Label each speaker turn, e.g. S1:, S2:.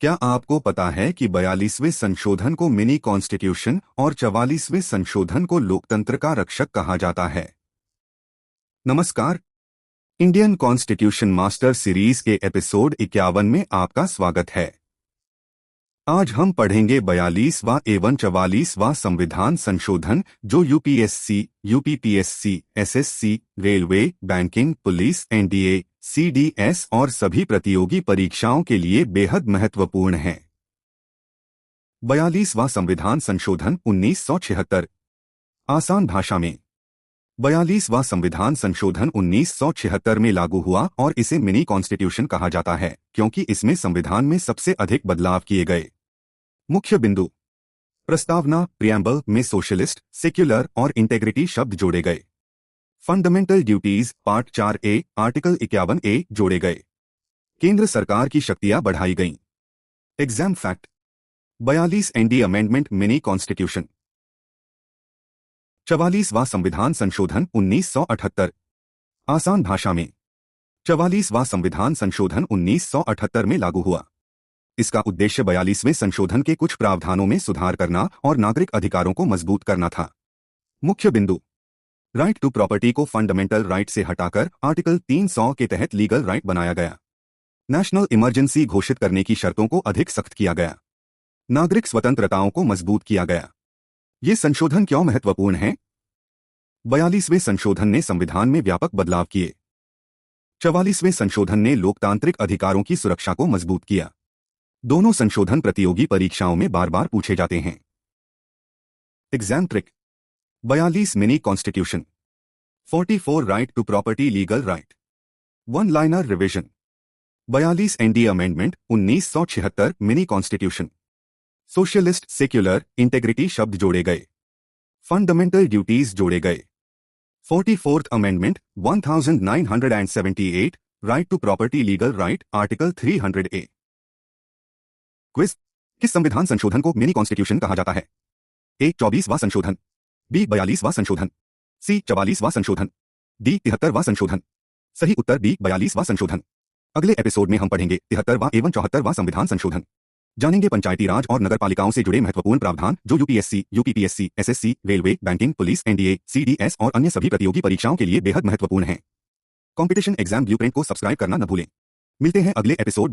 S1: क्या आपको पता है कि 42वें संशोधन को मिनी कॉन्स्टिट्यूशन और 44वें संशोधन को लोकतंत्र का रक्षक कहा जाता है? नमस्कार। इंडियन कॉन्स्टिट्यूशन मास्टर सीरीज के एपिसोड 51 में आपका स्वागत है। आज हम पढ़ेंगे 42वां एवं 44वां संविधान संशोधन, जो UPSC, UPPSC, SSC, railway, banking, police, NDA, CDS और सभी प्रतियोगी परीक्षाओं के लिए बेहद महत्वपूर्ण है। 42वां संविधान संशोधन 1976। आसान भाषा में, 42वां संविधान संशोधन 1976 में लागू हुआ और इसे मिनी कॉन्स्टिट्यूशन कहा जाता है क्योंकि इसमें संविधान में सबसे अधिक बदलाव किए गए। मुख्य बिंदु: प्रस्तावना प्रियम्बल में सोशलिस्ट, सेक्युलर और इंटेग्रिटी शब्द जोड़े गए। Fundamental duties part 4A article 51A जोड़े गए। केंद्र सरकार की शक्तियां बढ़ाई गईं। Exam fact: 42 ND amendment mini constitution. 44वां संविधान संशोधन 1978। आसान भाषा में, 44वां संविधान संशोधन 1978 में लागू हुआ। इसका उद्देश्य 42वें संशोधन के कुछ प्रावधानों में सुधार करना और नागरिक अधिकारों को मजबूत करना था। मुख्य बिंदु: राइट टू प्रॉपर्टी को फंडामेंटल राइट से हटाकर आर्टिकल 300 के तहत लीगल राइट बनाया गया। नेशनल इमरजेंसी घोषित करने की शर्तों को अधिक सख्त किया गया। नागरिक स्वतंत्रताओं को मजबूत किया गया। ये संशोधन क्यों महत्वपूर्ण हैं? 42वें संशोधन ने संविधान में व्यापक बदलाव किए। 44वें संशोधन ने लोकतांत्रिक अधिकारों की सुरक्षा को मजबूत किया। दोनों संशोधन प्रतियोगी परीक्षाओं में बार बार पूछे जाते हैं। Exam trick: 42 mini constitution. 44 right to property legal right. One liner revision: 42 ND amendment 1976 mini constitution. Socialist, secular, integrity शब्द जोड़े गए। फंडामेंटल ड्यूटीज जोड़े गए। 44th amendment 1978 right to property legal right article 300A। Quiz: किस संविधान संशोधन को mini constitution कहा जाता है? ए 24वां संशोधन, बी 42वां संशोधन, सी 44वां संशोधन, डी 73वां संशोधन। सही उत्तर बी 42वां संशोधन। अगले एपिसोड में हम पढ़ेंगे 73वां एवं 74वां संविधान संशोधन। जानेंगे पंचायती राज और नगर पालिकाओं से जुड़े महत्वपूर्ण प्रावधान जो UPSC, UPPSC, SSC, railway, banking, police, NDA, CDS और अन्य सभी प्रतियोगी परीक्षाओं के लिए बेहद महत्वपूर्ण हैं। कॉम्पिटिशन एग्जाम ब्लूप्रिंट को सब्सक्राइब करना न भूलें। मिलते हैं अगले एपिसोड।